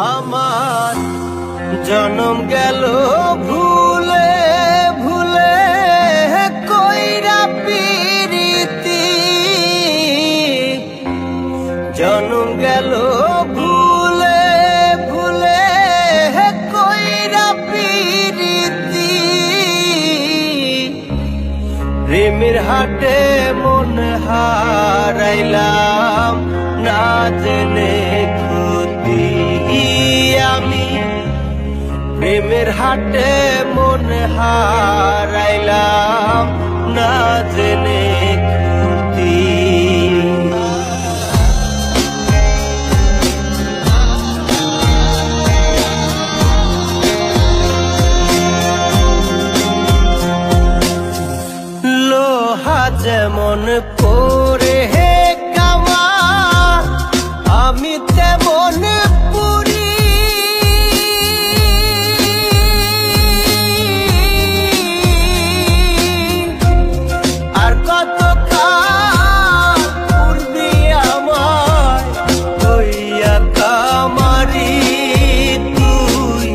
আমার জনম গেল ভুলে ভুলে কইরা পিরিতি, জনম গেল ভুলে ভুলে কইরা পিরিতি। প্রেমের হাটে মন হারাইলাম না জেনে ক্ষতি আমি, প্রেমের হাটে মন হারাইলাম না জেনে ক্ষতি। লোহা যেমন পরে হে কামা, আমি তেমন পুরি। আর কত কাল পূর্বি আমার হইয়া কামারি, তুই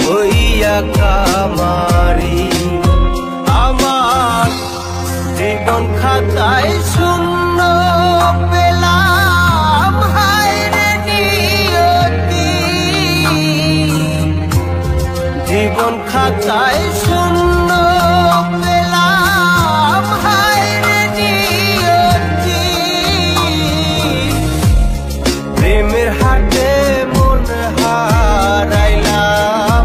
হইয়া কামারি। আমার জীবন খাতায় শূন্য পেলাম হায়রে নিয়তি, জীবন খাতায় শূন্য পেলাম হায়রে নিয়তি। প্রেমের হাটে মন হারাইলাম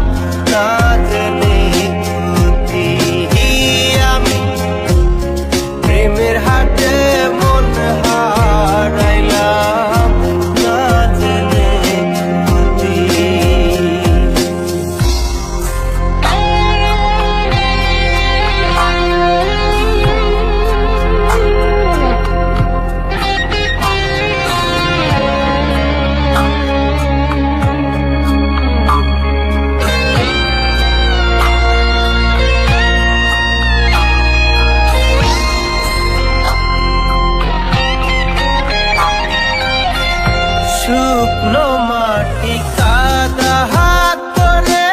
না জেনে ক্ষতি আমি, প্রেমের হাটে মন হারাইলাম না জেনে ক্ষতি। শুকনো মাটি কাদা হাত করে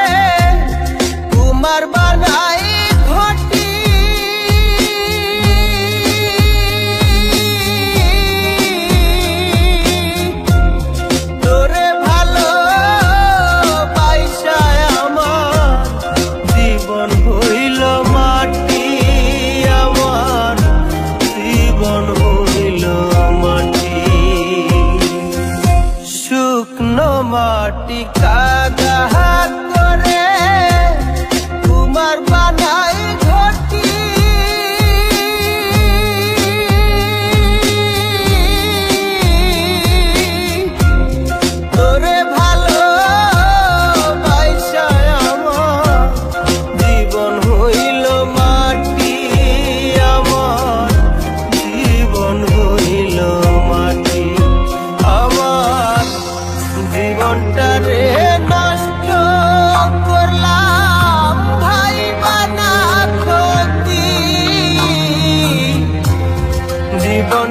কুমার বানাই ঘটি, তোরে ভালো বাইসায় আমার জীবন হইল মাটি, আমার জীবন হইল মাটি। শুকনো মাটি কাদা হাত করে কুমার বানাই ঘটি, তোরে ভালো বাইসায় আমার জীবন হইল মাটি, আমার জীবন হইল মাটি। আমার জীবনটারে নষ্ট করলাম ভাই বানা ক্ষতি, জীবন